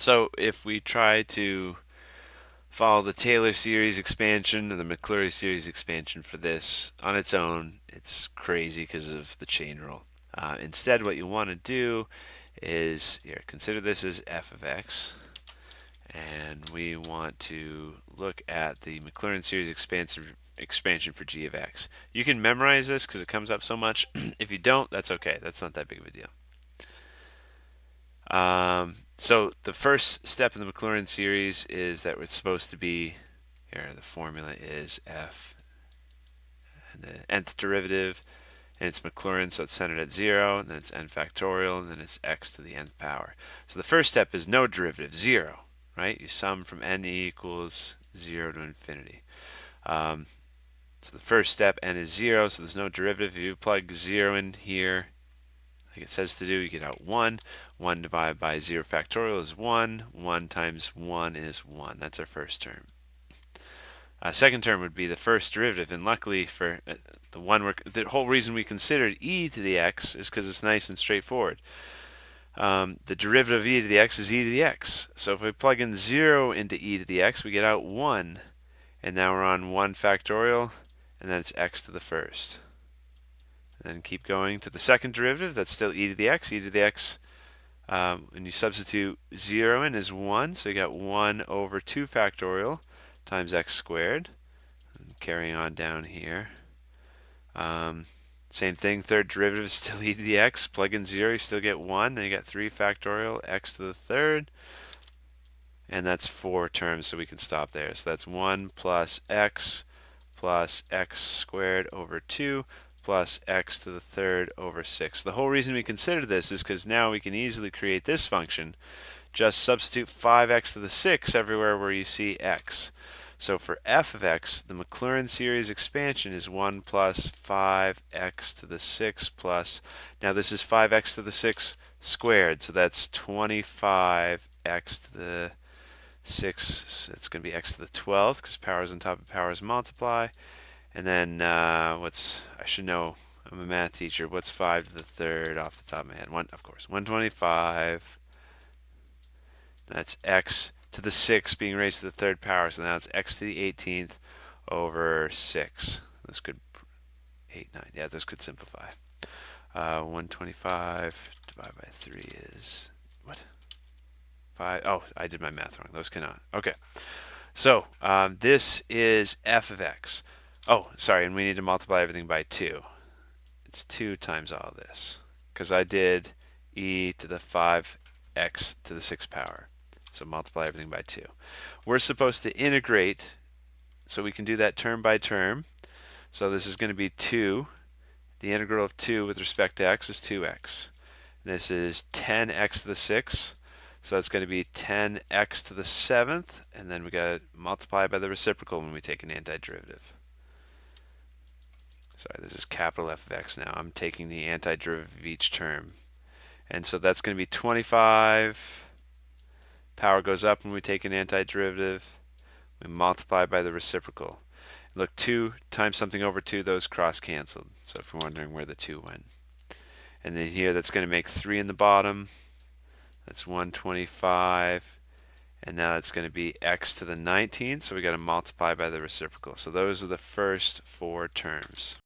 So if we try to follow the Taylor series expansion or the Maclaurin series expansion for this on its own, it's crazy because of the chain rule. Instead, what you want to do is here, consider this as f of x, and we want to look at the Maclaurin series expansion for g of x. You can memorize this because it comes up so much. If you don't, that's okay. That's not that big of a deal. So the first step in the Maclaurin series is that it's supposed to be, here the formula is f and the nth derivative, and it's Maclaurin, so it's centered at 0, and then it's n factorial, and then it's x to the nth power. So the first step is no derivative, 0, right? You sum from n equals 0 to infinity. So the first step, n is 0, so there's no derivative. If you plug 0 in here, like it says to do, you get out 1. 1 divided by 0 factorial is 1. 1 times 1 is 1. That's our first term. Second term would be the first derivative, and luckily for the whole reason we considered e to the x is because it's nice and straightforward. The derivative of e to the x is e to the x. So if we plug in 0 into e to the x, we get out 1. And now we're on 1 factorial, and then it's x to the first. And then keep going to the second derivative, that's still e to the x. E to the x, when you substitute 0 in, is 1, so you got 1 over 2 factorial times x squared. And carrying on down here. Same thing, third derivative is still e to the x. Plug in 0, you still get 1, and you got 3 factorial x to the third. And that's 4 terms, so we can stop there. So that's 1 plus x squared over 2 plus x to the third over 6. The whole reason we consider this is because now we can easily create this function. Just substitute 5x to the 6 everywhere where you see x. So for f of x, the Maclaurin series expansion is 1 plus 5x to the 6 plus, now this is 5x to the 6 squared, so that's 25x to the 6, it's going to be x to the 12th because powers on top of powers multiply. And then I should know, I'm a math teacher, what's 5 to the third off the top of my head? Of course, 125. That's x to the 6 being raised to the third power, so now it's x to the 18th over 6. This could, 8, 9, yeah, this could simplify. 125 divided by 3 is, what? 5, oh, I did my math wrong. Those cannot. Okay. So this is f of x. Oh, sorry, and we need to multiply everything by 2. It's 2 times all this, because I did e to the 5x to the 6th power. So multiply everything by 2. We're supposed to integrate, so we can do that term by term. So this is going to be 2. The integral of 2 with respect to x is 2x. This is 10x to the 6th. So that's going to be 10x to the 7th, and then we got to multiply by the reciprocal when we take an antiderivative. Sorry, this is capital F of x now. I'm taking the antiderivative of each term. And so that's going to be 25. Power goes up when we take an antiderivative. We multiply by the reciprocal. Look, 2 times something over 2, those cross-canceled. So if you're wondering where the 2 went. And then here, that's going to make 3 in the bottom. That's 125. And now it's going to be x to the 19th, so we got to multiply by the reciprocal. So those are the first 4 terms.